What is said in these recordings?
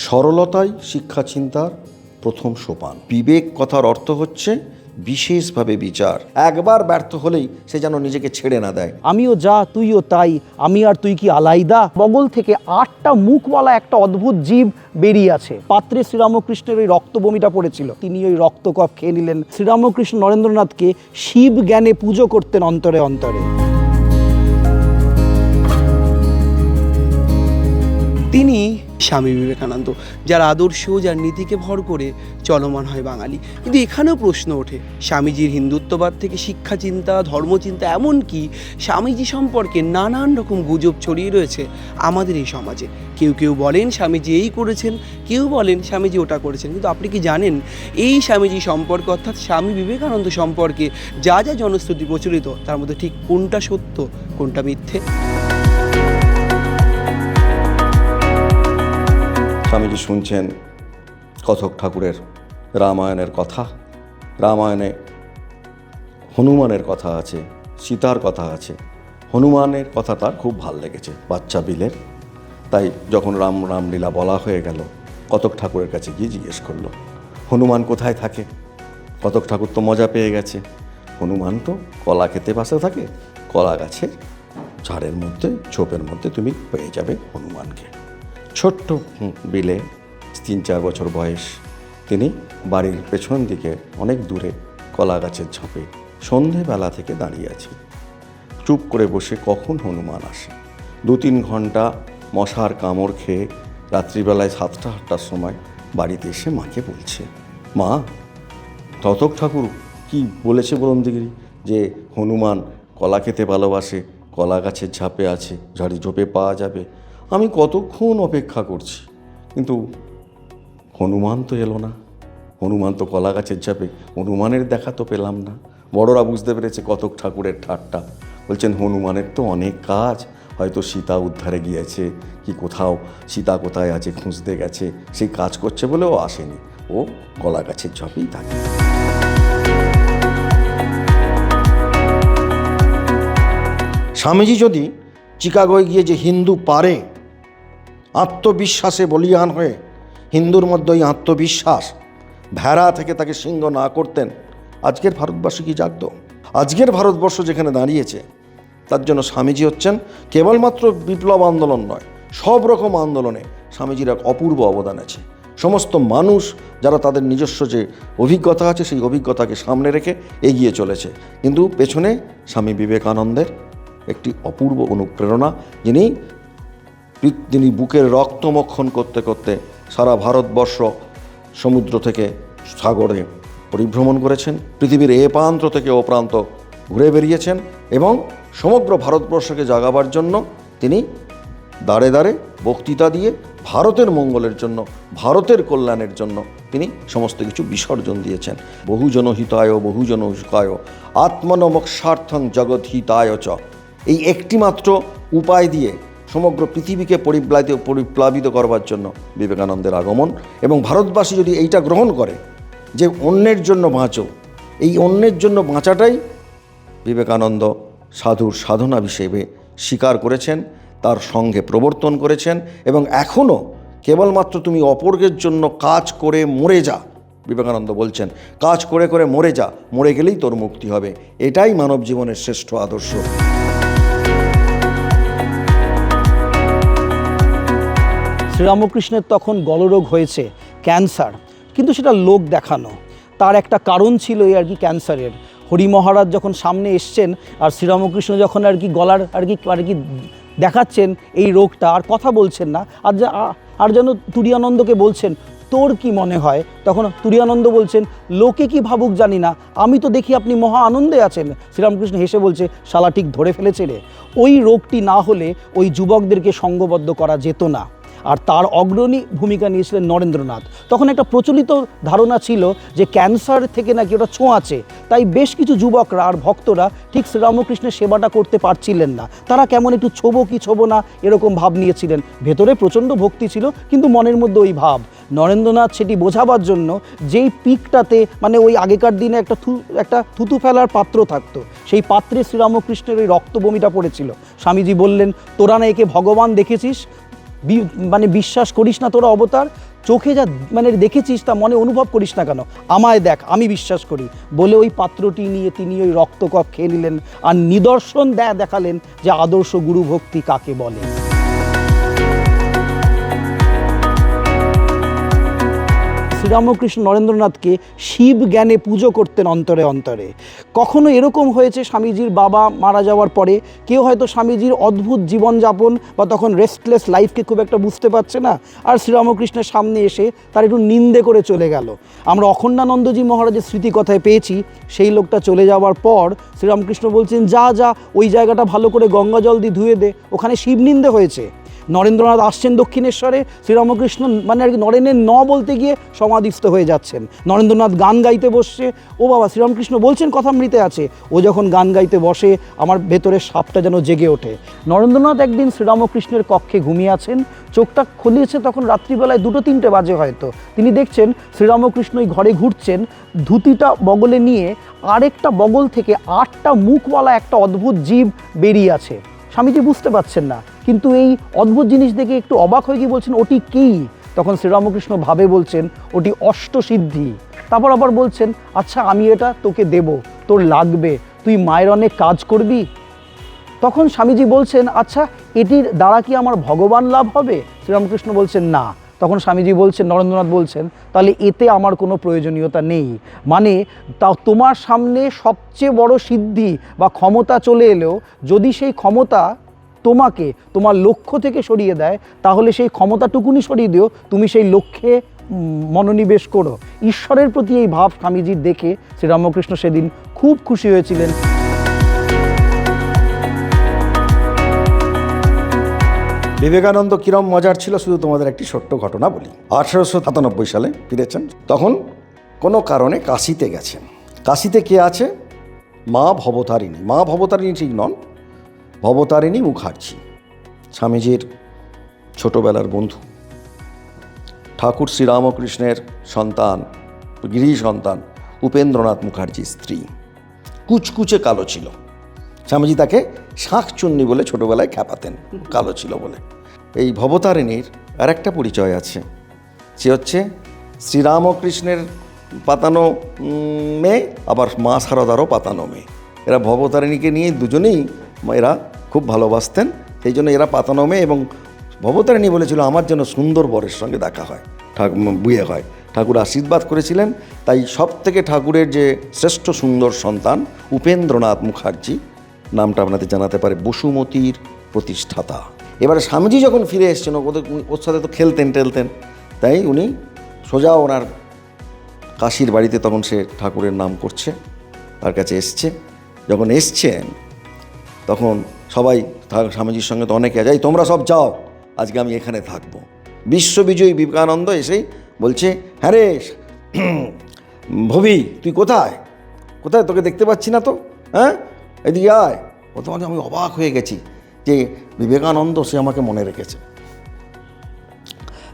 সরলতাই শিক্ষা চিন্তার প্রথম সোপান। বিবেক কথার অর্থ হচ্ছে বিশেষভাবে বিচার। একবার ব্যর্থ হলেই সে যেন নিজেকে ছেড়ে না দেয়। আমিও যা তুইও তাই, আমি আর তুই কি আলাইদা। বগল থেকে 8টা মুখওয়ালা একটা অদ্ভুত জীব বেরিয়ে আছে। পাত্রে শ্রীরামকৃষ্ণের ওই রক্তবমিটা পড়েছিল, তিনি ওই রক্তকপ খেয়ে নিলেন। শ্রীরামকৃষ্ণ নরেন্দ্রনাথকে শিব জ্ঞানে পুজো করতেন অন্তরে অন্তরে। তিনি স্বামী বিবেকানন্দ, যার আদর্শ, যার নীতিকে ভর করে চলমান হয় বাঙালি। কিন্তু এখানেও প্রশ্ন ওঠে, স্বামীজির হিন্দুত্ববাদ থেকে শিক্ষা চিন্তা, ধর্মচিন্তা, এমনকি স্বামীজি সম্পর্কে নানান রকম গুজব ছড়িয়ে রয়েছে আমাদের এই সমাজে। কেউ কেউ বলেন স্বামীজি এই করেছেন, কেউ বলেন স্বামীজি ওটা করেছেন। কিন্তু আপনি কি জানেন এই স্বামীজি সম্পর্কে, অর্থাৎ স্বামী বিবেকানন্দ সম্পর্কে যা যা জনশ্রুতি প্রচলিত, তার মধ্যে ঠিক কোনটা সত্য, কোনটা মিথ্যে? স্বামীজি শুনছেন কথক ঠাকুরের রামায়ণের কথা। রামায়ণে হনুমানের কথা আছে, সীতার কথা আছে। হনুমানের কথা তার খুব ভাল লেগেছে, বাচ্চা বিলের। তাই যখন রামলীলা বলা হয়ে গেল, কথক ঠাকুরের কাছে গিয়ে জিজ্ঞেস করলো, হনুমান কোথায় থাকে? কথক ঠাকুর তো মজা পেয়ে গেছে। হনুমান তো কলা খেতে বসে থাকে, কলা গাছের ঝাড়ের মধ্যে, ঝোপের মধ্যে তুমি পেয়ে যাবে হনুমানকে। ছোট্ট বিলে, 3-4 বছর বয়স, তিনি বাড়ির পেছন দিকে অনেক দূরে কলা গাছের ঝোপে সন্ধেবেলা থেকে দাঁড়িয়ে আছে, চুপ করে বসে কখন হনুমান আসে। 2-3 ঘন্টা মশার কামড় খেয়ে রাত্রিবেলায় 7টা-8টার সময় বাড়িতে এসে মাকে বলছে, মা, কথক ঠাকুর কি বলেছে বলুন দিগিরি, যে হনুমান কলা খেতে ভালোবাসে, কলা গাছের ঝাপে আছে, ঝোপে পাওয়া যাবে। আমি কতক্ষণ অপেক্ষা করছি, কিন্তু হনুমান তো এলো না। হনুমান তো কলা গাছের ঝাপে, হনুমানের দেখা তো পেলাম না। বড়রা বুঝতে পেরেছে কথক ঠাকুরের ঠাট্টা। বলছেন, হনুমানের তো অনেক কাজ, হয়তো সীতা উদ্ধারে গিয়েছে, কি কোথাও সীতা কোথায় আছে খুঁজতে গেছে, সেই কাজ করছে বলে ও আসেনি, ও কলা গাছের ঝাপেই থাকে। স্বামীজি যদি চিকাগোয় গিয়ে যে হিন্দু পারে আত্মবিশ্বাসে বলীয়ান হয়ে, হিন্দুর মধ্যে ওই আত্মবিশ্বাস, ভেড়া থেকে তাকে সিংহ না করতেন, আজকের ভারতবর্ষ কি জাগত? আজকের ভারতবর্ষ যেখানে দাঁড়িয়েছে, তার জন্য স্বামীজি হচ্ছেন কেবলমাত্র বিপ্লব আন্দোলন নয়, সব রকম আন্দোলনে স্বামীজির এক অপূর্ব অবদান আছে। সমস্ত মানুষ যারা তাদের নিজস্ব যে অভিজ্ঞতা আছে, সেই অভিজ্ঞতাকে সামনে রেখে এগিয়ে চলেছে। কিন্তু পেছনে স্বামী বিবেকানন্দের একটি অপূর্ব অনুপ্রেরণা, যিনি বুকের রক্তমক্ষণ করতে করতে সারা ভারতবর্ষ সমুদ্র থেকে সাগরে পরিভ্রমণ করেছেন, পৃথিবীর এ প্রান্ত থেকে ও প্রান্ত ঘুরে বেরিয়েছেন, এবং সমগ্র ভারতবর্ষকে জাগাবার জন্য তিনি দাঁড়ে দাঁড়ে বক্তৃতা দিয়ে ভারতের মঙ্গলের জন্য, ভারতের কল্যাণের জন্য তিনি সমস্ত কিছু বিসর্জন দিয়েছেন। বহুজন হিতায় বহুজন সুখায় আত্মনমোক্ষার্থং জগৎ হিতায় চ, এই একটিমাত্র উপায় দিয়ে সমগ্র পৃথিবীকে পরিপ্লাবিত করবার জন্য বিবেকানন্দের আগমন। এবং ভারতবাসী যদি এইটা গ্রহণ করে যে অন্যের জন্য বাঁচো, এই অন্যের জন্য বাঁচাটাই বিবেকানন্দ সাধুর সাধনা হিসেবে স্বীকার করেছেন, তার সঙ্গে প্রবর্তন করেছেন। এবং এখনও কেবলমাত্র তুমি অপরের জন্য কাজ করে মরে যা, বিবেকানন্দ বলছেন, কাজ করে করে মরে যা, মরে গেলেই তোর মুক্তি হবে। এটাই মানব জীবনের শ্রেষ্ঠ আদর্শ। শ্রীরামকৃষ্ণের তখন গলরোগ হয়েছে, ক্যান্সার, কিন্তু সেটা লোক দেখানো। তার একটা কারণ ছিল এই আর কি ক্যান্সারের। হরি মহারাজ যখন সামনে এসছেন আর শ্রীরামকৃষ্ণ যখন আর কি গলার আর কি দেখাচ্ছেন এই রোগটা, আর কথা বলছেন না, আর যেন তুরীয়ানন্দকে বলছেন, তোর কি মনে হয়? তখন তুরীয়ানন্দ বলছেন, লোকে কি ভাবুক জানি না, আমি তো দেখি আপনি মহা আনন্দে আছেন। শ্রীরামকৃষ্ণ হেসে বলছে, শালা ঠিক ধরে ফেলেছে রে। ওই রোগটি না হলে ওই যুবকদেরকে সঙ্গবদ্ধ করা যেত না। আর তার অগ্রণী ভূমিকা নিয়েছিলেন নরেন্দ্রনাথ। তখন একটা প্রচলিত ধারণা ছিল যে ক্যান্সার থেকে নাকি ওটা ছোঁয়াচে, তাই বেশ কিছু যুবকরা আর ভক্তরা ঠিক শ্রীরামকৃষ্ণের সেবাটা করতে পারছিলেন না। তারা কেমন একটু ছোবো কি ছোবো না এরকম ভাব নিয়েছিলেন। ভেতরে প্রচণ্ড ভক্তি ছিল, কিন্তু মনের মধ্যে ওই ভাব। নরেন্দ্রনাথ সেটি বোঝাবার জন্য যেই পিকটাতে, মানে ওই আগেকার দিনে একটা থুতু ফেলার পাত্র থাকতো, সেই পাত্রে শ্রীরামকৃষ্ণের ওই রক্তবমিটা পড়েছিল। স্বামীজি বললেন, তোরা না একে ভগবান দেখেছিস? মানে বিশ্বাস করিস না তোরা অবতার? চোখে যা মানে দেখেছিস তা মনে অনুভব করিস না কেন? আমায় দেখ, আমি বিশ্বাস করি বলে ওই পাত্রটি নিয়ে তিনি ওই রক্তকপ খেয়ে নিলেন আর নিদর্শন দেখালেন যে আদর্শ গুরু ভক্তি কাকে বলে। শ্রীরামকৃষ্ণ নরেন্দ্রনাথকে শিব জ্ঞানে পুজো করতেন অন্তরে অন্তরে। কখনো এরকম হয়েছে স্বামীজির বাবা মারা যাওয়ার পরে কেউ হয়তো স্বামীজির অদ্ভুত জীবনযাপন বা তখন রেস্টলেস লাইফকে খুব একটা বুঝতে পারছে না, আর শ্রীরামকৃষ্ণের সামনে এসে তার একটু নিন্দে করে চলে গেল। আমরা অখণ্ডানন্দজি মহারাজের স্মৃতিকথায় পেয়েছি, সেই লোকটা চলে যাওয়ার পর শ্রীরামকৃষ্ণ বলছেন যা ওই জায়গাটা ভালো করে গঙ্গা জল দিয়ে ধুয়ে দে, ওখানে শিব নিন্দে হয়েছে। নরেন্দ্রনাথ আসছেন দক্ষিণেশ্বরে, শ্রীরামকৃষ্ণ মানে আর কি নরেনের বলতে গিয়ে সমাধিস্থ হয়ে যাচ্ছেন। নরেন্দ্রনাথ গান গাইতে বসছে, ও বাবা শ্রীরামকৃষ্ণ বলছেন কথামৃতে আছে, ও যখন গান গাইতে বসে আমার ভেতরের সাপটা যেন জেগে ওঠে। নরেন্দ্রনাথ একদিন শ্রীরামকৃষ্ণের কক্ষে ঘুমিয়ে আছেন, চোখটা খুলিয়েছে তখন রাত্রিবেলায় 2-3টে বাজে হয়তো। তিনি দেখছেন শ্রীরামকৃষ্ণ ওই ঘরে ঘুরছেন, ধুতিটা বগলে নিয়ে আরেকটা বগল থেকে 8টা মুখওয়ালা একটা অদ্ভুত জীব বেরিয়ে আছে। স্বামীজি বুঝতে পারছেন না, কিন্তু এই অদ্ভুত জিনিস দেখে একটু অবাক হয়ে গিয়ে বলছেন ওটি কী? তখন শ্রীরামকৃষ্ণ ভাবে বলছেন ওটি অষ্টসিদ্ধি। তারপর আবার বলছেন আচ্ছা আমি এটা তোকে দেব, তোর লাগবে, তুই মায়ের অনেক কাজ করবি। তখন স্বামীজি বলছেন আচ্ছা এটির দ্বারা কি আমার ভগবান লাভ হবে? শ্রীরামকৃষ্ণ বলছেন না। তখন স্বামীজি বলছেন, নরেন্দ্রনাথ বলছেন তাহলে এতে আমার কোনো প্রয়োজনীয়তা নেই। মানে তা তোমার সামনে সবচেয়ে বড় সিদ্ধি বা ক্ষমতা চলে এলেও যদি সেই ক্ষমতা তোমাকে তোমার লক্ষ্য থেকে সরিয়ে দেয়, তাহলে সেই ক্ষমতাটুকুনি সরিয়ে দিও, তুমি সেই লক্ষ্যে মনোনিবেশ করো। ঈশ্বরের প্রতি এই ভাব স্বামীজির দেখে শ্রীরামকৃষ্ণ সেদিন খুব খুশি হয়েছিলেন। বিবেকানন্দ কিরম মজার ছিল শুধু তোমাদের একটি ছোট্ট ঘটনা বলি। 1897 সালে ফিরেছেন, তখন কোনো কারণে কাশিতে গেছেন। কাশিতে কে আছে? মা ভবতারিণী। মা ভবতারিণী ঠিক নন, ভবতারিণী মুখার্জি, স্বামীজির ছোটবেলার বন্ধু, ঠাকুর শ্রীরামকৃষ্ণের সন্তান, গৃহী সন্তান উপেন্দ্রনাথ মুখার্জির স্ত্রী। কুচকুচে কালো ছিল। স্বামীজি তাকে শাঁখচুন্নি বলে ছোটোবেলায় খ্যাপাতেন, কালো ছিল বলে। এই ভবতারিণীর আর একটা পরিচয় আছে, সে হচ্ছে শ্রীরামকৃষ্ণের পাতানো মেয়ে, আবার মা শারদারও পাতানো মেয়ে। এরা ভবতারিণীকে নিয়ে দুজনেই এরা খুব ভালোবাসতেন, সেই জন্য এরা পাতানো মেয়ে। এবং ভবতারিণী বলেছিল আমার যেন সুন্দর বরের সঙ্গে দেখা হয়, বিয়ে হয়। ঠাকুর আশীর্বাদ করেছিলেন, তাই সব থেকে ঠাকুরের যে শ্রেষ্ঠ সুন্দর সন্তান উপেন্দ্রনাথ মুখার্জি, নামটা আপনাদের জানাতে পারে বসুমতীর প্রতিষ্ঠাতা। এবারে স্বামীজি যখন ফিরে এসছেন, ওর সাথে তো খেলতেন টেলতেন, তাই উনি সোজা ওনার কাশীর বাড়িতে, তখন সে ঠাকুরের নাম করছে, তার কাছে এসছে। যখন এসছেন তখন সবাই স্বামীজির সঙ্গে তো অনেকে যাই, তোমরা সব যাও, আজকে আমি এখানে থাকবো। বিশ্ববিজয়ী বিবেকানন্দ এসেই বলছে হ্যাঁ রে ভবি, তুই কোথায় কোথায় তোকে দেখতে পাচ্ছি না তো, হ্যাঁ এদিকে আয়। ও তোমাকে আমি অবাক হয়ে গেছি যে বিবেকানন্দ সে আমাকে মনে রেখেছে।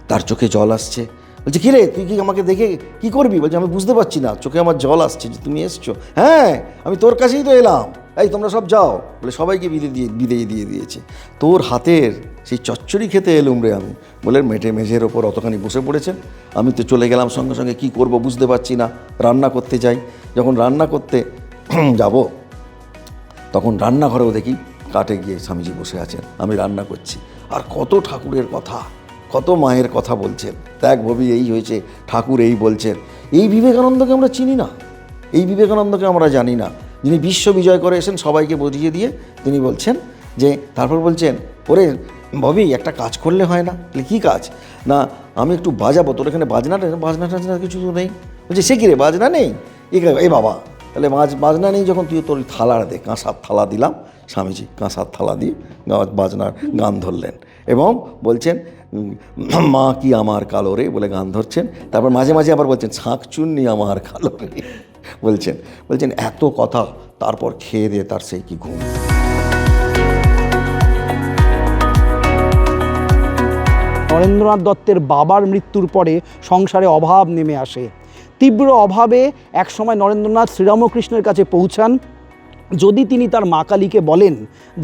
তার চোখে জল আসছে, বলছে কী রে তুই কি আমাকে দেখে কি করবি? বলছে আমি বুঝতে পারছি না, চোখে আমার জল আসছে যে তুমি এসছো। হ্যাঁ আমি তোর কাছেই তো এলাম, এই তোমরা সব যাও বলে সবাইকে বিদায় দিয়ে দিয়েছে। তোর হাতের সেই চচ্চড়ি খেতে এলুম রে আমি, বলে মেঝের ওপর অতখানি বসে পড়েছেন। আমি তো চলে গেলাম সঙ্গে সঙ্গে, কী করব বুঝতে পারছি না, রান্না করতে যাই। যখন রান্না করতে যাব তখন রান্নাঘরেও দেখি কাঠে গিয়ে স্বামীজি বসে আছেন, আমি রান্না করছি। আর কত ঠাকুরের কথা, কত মায়ের কথা বলছেন, দেখ ভবি এই হয়েছে, ঠাকুর এই বলছেন। এই বিবেকানন্দকে আমরা চিনি না, এই বিবেকানন্দকে আমরা জানি না, যিনি বিশ্ব বিজয় করে এসেন, সবাইকে বুঝিয়ে দিয়ে তিনি বলছেন যে, তারপর বলছেন ওরে ভবি একটা কাজ করলে হয় না? কী কাজ? না আমি একটু বাজাবো, তোর এখানে বাজনা টাজনা কিছু তো নেই। বলছে সে কী রে বাজনা নেই? এ বাবা তাহলে বাজনা নেই যখন, তুই তোর থালাটা দে। কাঁসার থালা দিলাম, স্বামীজি কাঁসার থালা দিয়ে বাজনার গান ধরলেন এবং বলছেন মা কি আমার কালো রে বলে গান ধরছেন। তারপর মাঝে মাঝে আবার বলছেন শাঁখচুন্নি আমার কালো রে বলছেন এত কথা। তারপর খেয়ে দিয়ে তার সেই কি ঘুম। নরেন্দ্রনাথ দত্তের বাবার মৃত্যুর পরে সংসারে অভাব নেমে আসে। তীব্র অভাবে একসময় নরেন্দ্রনাথ শ্রীরামকৃষ্ণের কাছে পৌঁছান। যদি তিনি তার মা কালীকে বলেন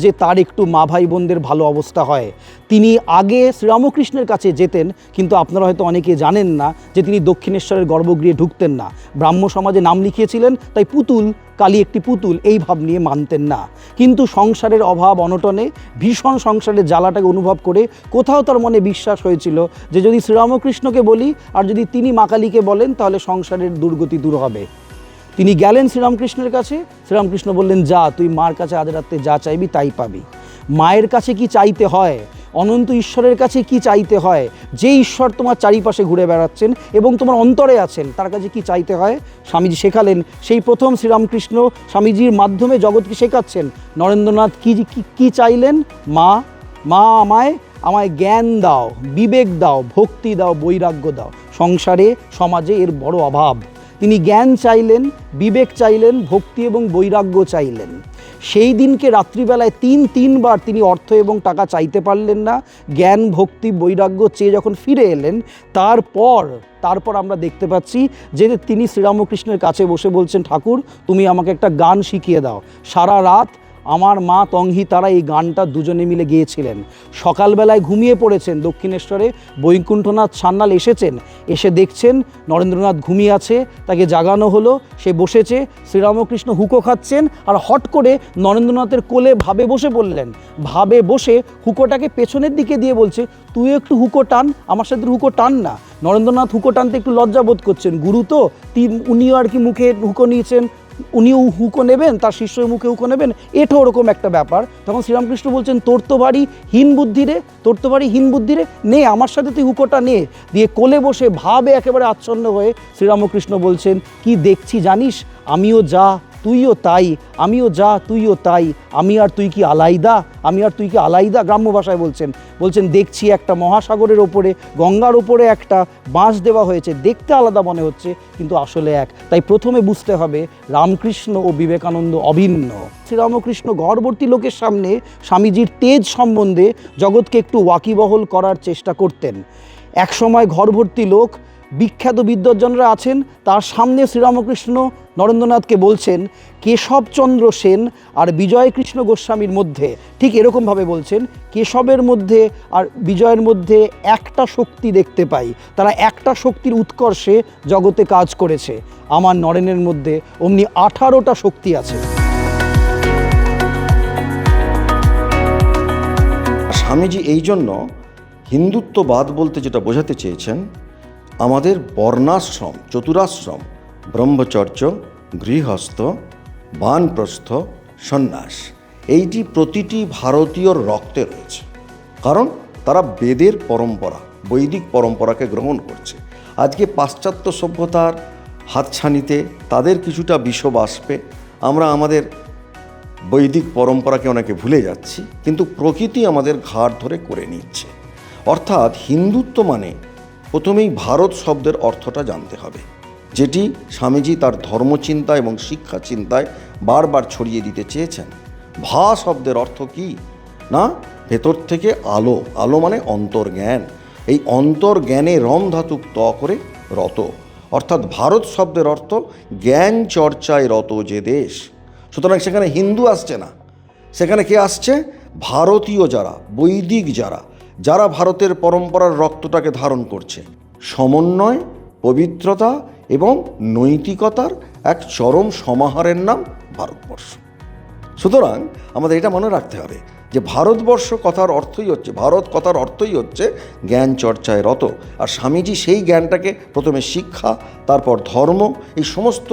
যে তার একটু মা ভাই বোনদের ভালো অবস্থা হয়, তিনি আগে শ্রীরামকৃষ্ণের কাছে যেতেন, কিন্তু আপনারা হয়তো অনেকে জানেন না যে তিনি দক্ষিণেশ্বরের গর্ভগৃহে ঢুকতেন না। ব্রাহ্ম সমাজে নাম লিখিয়েছিলেন, তাই পুতুল, কালী একটি পুতুল, এই ভাব নিয়ে মানতেন না। কিন্তু সংসারের অভাব অনটনে ভীষণ সংসারের জ্বালাটাকে অনুভব করে কোথাও তার মনে বিশ্বাস হয়েছিল যে যদি শ্রীরামকৃষ্ণকে বলি আর যদি তিনি মা কালীকে বলেন তাহলে সংসারের দুর্গতি দূর হবে। তিনি গেলেন শ্রীরামকৃষ্ণের কাছে। শ্রীরামকৃষ্ণ বললেন, যা, তুই মার কাছে আজ রাত্রে যা চাইবি তাই পাবি। মায়ের কাছে কি চাইতে হয়, অনন্ত ঈশ্বরের কাছে কি চাইতে হয়, যে ঈশ্বর তোমার চারিপাশে ঘুরে বেড়াচ্ছেন এবং তোমার অন্তরে আছেন, তার কাছে কি চাইতে হয়, স্বামীজি শেখালেন। সেই প্রথম শ্রীরামকৃষ্ণ স্বামীজির মাধ্যমে জগৎকে শেখাচ্ছেন। নরেন্দ্রনাথ কি চাইলেন? মা আমায় জ্ঞান দাও, বিবেক দাও, ভক্তি দাও, বৈরাগ্য দাও। সংসারে সমাজে এর বড় অভাব। তিনি জ্ঞান চাইলেন, বিবেক চাইলেন, ভক্তি এবং বৈরাগ্য চাইলেন। সেই দিনকে রাত্রিবেলায় তিনবার তিনি অর্থ এবং টাকা চাইতে পারলেন না। জ্ঞান, ভক্তি, বৈরাগ্য চেয়ে যখন ফিরে এলেন, তারপর আমরা দেখতে পাচ্ছি যে তিনি শ্রীরামকৃষ্ণের কাছে বসে বলছেন, ঠাকুর তুমি আমাকে একটা গান শিখিয়ে দাও। সারা রাত আমার মা তংহি তারা এই গানটা দুজনে মিলে গেয়েছিলেন। সকালবেলায় ঘুমিয়ে পড়েছেন দক্ষিণেশ্বরে। বৈকুণ্ঠনাথ সান্যাল এসেছেন, এসে দেখছেন নরেন্দ্রনাথ ঘুমিয়ে আছে, তাকে জাগানো হলো। সে বসেছে, শ্রীরামকৃষ্ণ হুঁকো খাচ্ছেন, আর হট করে নরেন্দ্রনাথের কোলে ভাবে বসে পড়লেন। ভাবে বসে হুঁকোটাকে পেছনের দিকে দিয়ে বলছে, তুই একটু হুঁকো টান, আমার সাথে হুঁকো টান না। নরেন্দ্রনাথ হুঁকো টানতে একটু লজ্জা বোধ করছেন। গুরু তো, উনিও আর কি মুখে হুঁকো নিয়েছেন, উনিও হুঁকো নেবেন, তার শিষ্যের মুখে হুঁকো নেবেন, এটা ওরকম একটা ব্যাপার। তখন শ্রীরামকৃষ্ণ বলছেন, তোর তো বাড়ি হীন বুদ্ধি রে, নে আমার সাথে তুই হুঁকোটা নে। দিয়ে কোলে বসে ভাবে একেবারে আচ্ছন্ন হয়ে শ্রীরামকৃষ্ণ বলছেন, কি দেখছি জানিস, আমিও যা তুইও তাই, আমিও যা তুইও তাই, আমি আর তুই কি আলাইদা। গ্রাম্য ভাষায় বলছেন দেখছি একটা মহাসাগরের ওপরে, গঙ্গার ওপরে একটা বাঁশ দেওয়া হয়েছে, দেখতে আলাদা মনে হচ্ছে কিন্তু আসলে এক। তাই প্রথমে বুঝতে হবে রামকৃষ্ণ ও বিবেকানন্দ অভিন্ন। শ্রীরামকৃষ্ণ ঘরবর্তী লোকের সামনে স্বামীজির তেজ সম্বন্ধে জগৎকে একটু ওয়াকিবহল করার চেষ্টা করতেন। একসময় ঘরভর্তি লোক, বিখ্যাত বিদ্বজ্জনরা আছেন, তার সামনে শ্রীরামকৃষ্ণ নরেন্দ্রনাথকে বলছেন, কেশবচন্দ্র সেন আর বিজয়কৃষ্ণ গোস্বামীর মধ্যে, ঠিক এরকমভাবে বলছেন, কেশবের মধ্যে আর বিজয়ের মধ্যে একটা শক্তি দেখতে পাই, তারা একটা শক্তির উৎকর্ষে জগতে কাজ করেছে। আমার নরেনের মধ্যে অমনি 18টা শক্তি আছে। স্বামীজি এই জন্য হিন্দুত্ববাদ বলতে যেটা বোঝাতে চেয়েছেন, আমাদের বর্ণাশ্রম, চতুরাশ্রম, ব্রহ্মচর্য, গৃহস্থ, বানপ্রস্থ, সন্ন্যাস, এইটি প্রতিটি ভারতীয়র রক্তে রয়েছে। কারণ তারা বেদের পরম্পরা, বৈদিক পরম্পরাকে গ্রহণ করছে। আজকে পাশ্চাত্য সভ্যতার হাতছানিতে তাদের কিছুটা বিষবাষ্পে আমরা আমাদের বৈদিক পরম্পরাকে অনেকে ভুলে যাচ্ছি, কিন্তু প্রকৃতি আমাদের ঘাড় ধরে করে নিচ্ছে। অর্থাৎ হিন্দুত্ব মানে প্রথমেই ভারত শব্দের অর্থটা জানতে হবে, যেটি স্বামীজি তার ধর্মচিন্তা এবং শিক্ষা চিন্তায় বারবার ছড়িয়ে দিতে চেয়েছেন। ভা শব্দের অর্থ কি না, ভেতর থেকে আলো, আলো মানে অন্তর্জ্ঞান। এই অন্তর্জ্ঞানে রম ধাতুক ত করে রত, অর্থাৎ ভারত শব্দের অর্থ জ্ঞান চর্চায় রত যে দেশ। সুতরাং সেখানে হিন্দু আসছে না, সেখানে কে আসছে, ভারতীয় যারা, বৈদিক যারা ভারতের পরম্পরার রক্তটাকে ধারণ করছে। সমন্বয়, পবিত্রতা এবং নৈতিকতার এক চরম সমাহারের নাম ভারতবর্ষ। সুতরাং আমাদের এটা মনে রাখতে হবে যে ভারতবর্ষ কথার অর্থই হচ্ছে, ভারত কথার অর্থই হচ্ছে জ্ঞান চর্চায় রত। আর স্বামীজি সেই জ্ঞানটাকে প্রথমে শিক্ষা, তারপর ধর্ম, এই সমস্ত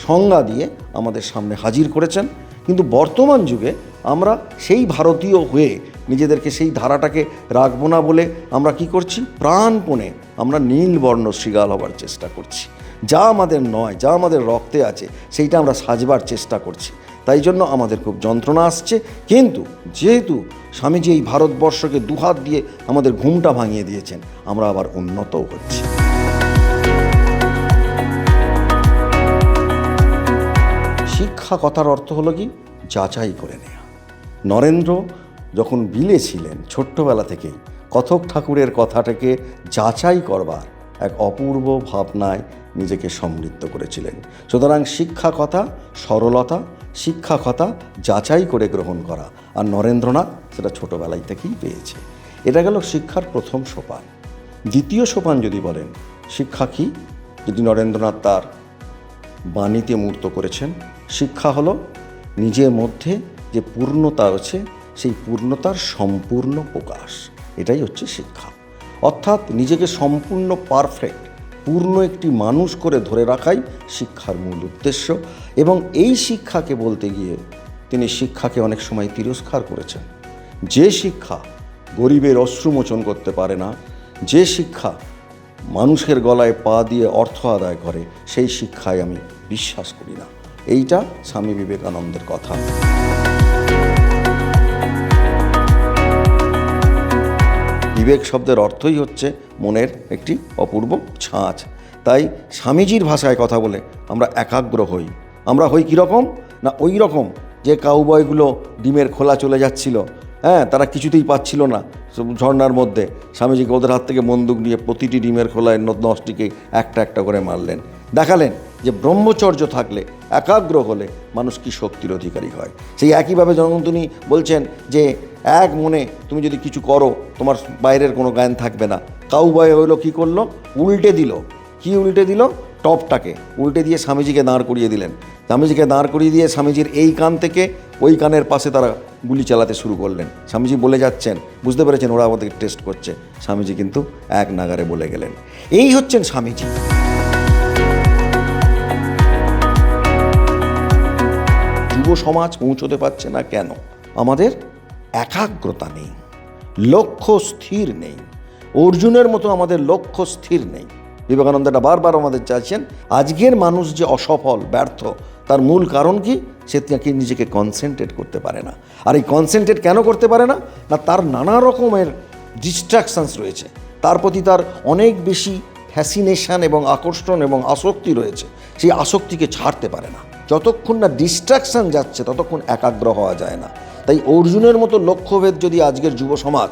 সংজ্ঞা দিয়ে আমাদের সামনে হাজির করেছেন। কিন্তু বর্তমান যুগে আমরা সেই ভারতীয় হয়ে নিজেদেরকে সেই ধারাটাকে রাখবো না বলে আমরা কি করছি, প্রাণপণে আমরা নীলবর্ণ শৃগাল হবার চেষ্টা করছি। যা আমাদের নয়, যা আমাদের রক্তে আছে, সেইটা আমরা সাজবার চেষ্টা করছি। তাই জন্য আমাদের খুব যন্ত্রণা আসছে। কিন্তু যেহেতু স্বামীজি এই ভারতবর্ষকে দুহাত দিয়ে আমাদের ঘুমটা ভাঙিয়ে দিয়েছেন, আমরা আবার উন্নতও হচ্ছি। শিক্ষা কথার অর্থ হলো কি, যাচাই করে নেওয়া। নরেন্দ্র যখন বিলে ছিলেন, ছোট্টবেলা থেকেই কথক ঠাকুরের কথাটাকে যাচাই করবার এক অপূর্ব ভাবনায় নিজেকে সমৃদ্ধ করেছিলেন। সুতরাং শিক্ষা কথা সরলতা, শিক্ষা কথা যাচাই করে গ্রহণ করা, আর নরেন্দ্রনাথ সেটা ছোটোবেলায় থেকেই পেয়েছে। এটা গেল শিক্ষার প্রথম সোপান। দ্বিতীয় সোপান যদি বলেন শিক্ষা কী, যদি নরেন্দ্রনাথ তার বাণীতে মূর্ত করেছেন, শিক্ষা হলো নিজের মধ্যে যে পূর্ণতা আছে সেই পূর্ণতার সম্পূর্ণ প্রকাশ, এটাই হচ্ছে শিক্ষা। অর্থাৎ নিজেকে সম্পূর্ণ পারফেক্ট পূর্ণ একটি মানুষ করে ধরে রাখাই শিক্ষার মূল উদ্দেশ্য। এবং এই শিক্ষাকে বলতে গিয়ে তিনি শিক্ষাকে অনেক সময় তিরস্কার করেছেন। যে শিক্ষা গরিবের অশ্রুমোচন করতে পারে না, যে শিক্ষা মানুষের গলায় পা দিয়ে অর্থ আদায় করে, সেই শিক্ষায় আমি বিশ্বাস করি না। এইটা স্বামী বিবেকানন্দের কথা। বিবেক শব্দের অর্থই হচ্ছে মনের একটি অপূর্ব ছাঁচ। তাই স্বামীজির ভাষায় কথা বলে আমরা একাগ্র হই। আমরা হই কীরকম না, ওই রকম যে কাউবয়গুলো ডিমের খোলা চলে যাচ্ছিল, তারা কিছুতেই পাচ্ছিল না ঝর্ণার মধ্যে, স্বামীজিকে ওদের হাত থেকে বন্দুক নিয়ে প্রতিটি ডিমের খোলায় 9টিকে একটা একটা করে মারলেন। দেখালেন যে ব্রহ্মচর্য থাকলে, একাগ্র হলে মানুষ কি শক্তির অধিকারী হয়। সেই একইভাবে যখন তিনি বলছেন যে এক মনে তুমি যদি কিছু করো তোমার বাইরের কোনো জ্ঞান থাকবে না, কাউবয় হইলো কী করলো, উল্টে দিল। কি উল্টে দিল? টপটাকে উল্টে দিয়ে স্বামীজিকে দাঁড় করিয়ে দিলেন। স্বামীজিকে দাঁড় করিয়ে দিয়ে স্বামীজির এই কান থেকে ওই কানের পাশে তারা গুলি চালাতে শুরু করলেন। স্বামীজি বলে যাচ্ছেন, বুঝতে পেরেছেন ওরা আমাদের টেস্ট করছে, স্বামীজি কিন্তু এক নাগারে বলে গেলেন। এই হচ্ছেন স্বামীজি। যুব সমাজ পৌঁছতে পারছে না কেন? আমাদের একাগ্রতা নেই, লক্ষ্য স্থির নেই। অর্জুনের মতো আমাদের লক্ষ্য স্থির নেই। বিবেকানন্দটা বারবার আমাদের চাইছেন আজকের মানুষ যে অসফল, ব্যর্থ, তার মূল কারণ কি? সে নাকি নিজেকে কনসেন্ট্রেট করতে পারে না। আর এই কনসেন্ট্রেট কেন করতে পারে না? না, তার নানা রকমের ডিস্ট্রাকশানস রয়েছে, তার প্রতি তার অনেক বেশি ফ্যাসিনেশন এবং আকর্ষণ এবং আসক্তি রয়েছে, সেই আসক্তিকে ছাড়তে পারে না। যতক্ষণ না ডিস্ট্রাকশান যাচ্ছে ততক্ষণ একাগ্র হওয়া যায় না। তাই অর্জুনের মতো লক্ষ্যভেদ যদি আজকের যুব সমাজ,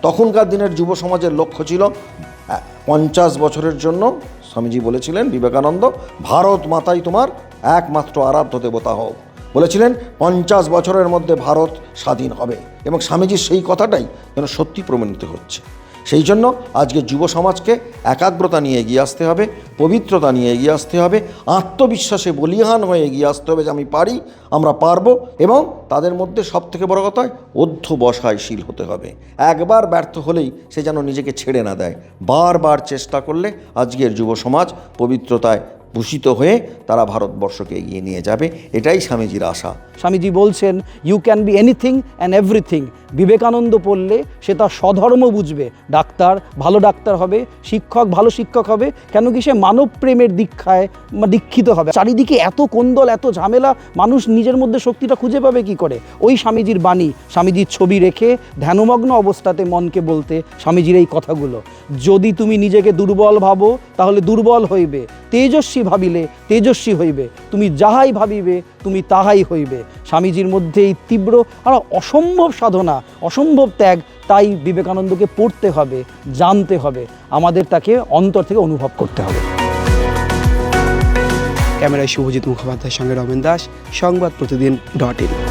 তখনকার দিনের যুব সমাজের লক্ষ্য ছিল 50 বছরের জন্য, স্বামীজি বলেছিলেন বিবেকানন্দ, ভারত মাতাই তোমার একমাত্র আরাধ্য দেবতা হোক। বলেছিলেন 50 বছরের মধ্যে ভারত স্বাধীন হবে, এবং স্বামীজির সেই কথাটাই যেন সত্যি প্রমাণিত হচ্ছে। সেই জন্য আজকে যুব সমাজকে একাগ্রতা নিয়ে এগিয়ে আসতে হবে, পবিত্রতা নিয়ে এগিয়ে আসতে হবে, আত্মবিশ্বাসে বলীয়ান হয়ে এগিয়ে আসতে হবে যে আমি পারি, আমরা পারবো। এবং তাদের মধ্যে সবথেকে বড় কথা অধ্যবসায়শীল হতে হবে। একবার ব্যর্থ হলেই সে যেন নিজেকে ছেড়ে না দেয়, বারবার চেষ্টা করলে আজকের যুব সমাজ পবিত্রতায় ভূষিত হয়ে তারা ভারতবর্ষকে এগিয়ে নিয়ে যাবে। এটাই স্বামীজির আশা। স্বামীজি বলছেন you can be anything and everything. Vivekananda পড়লে সে তার স্বধর্ম বুঝবে, ডাক্তার ভালো ডাক্তার হবে, শিক্ষক ভালো শিক্ষক হবে। কেন কি? সে মানব প্রেমের দীক্ষায় দীক্ষিত হবে। চারিদিকে এত কোন্দল, এত ঝামেলা, মানুষ নিজের মধ্যে শক্তিটা খুঁজে পাবে কি করে? ওই স্বামীজির বাণী, স্বামীজির ছবি রেখে ধ্যানমগ্ন অবস্থাতে মনকে বলতে স্বামীজির এই কথাগুলো, যদি তুমি নিজেকে দুর্বল ভাবো তাহলে দুর্বল হইবে, তেজস্বী ভাবিলে তেজস্বী হইবে, তুমি যাহাই ভাবিবে তুমি তাহাই হইবে। স্বামীজির মধ্যে এই তীব্র আর অসম্ভব সাধনা, অসম্ভব ত্যাগ। তাই বিবেকানন্দকে পড়তে হবে, জানতে হবে, আমাদের তাকে অন্তর থেকে অনুভব করতে হবে। ক্যামেরায় শুভজিৎ মুখোপাধ্যায়ের সঙ্গে রমেন দাস, সংবাদ প্রতিদিন .in।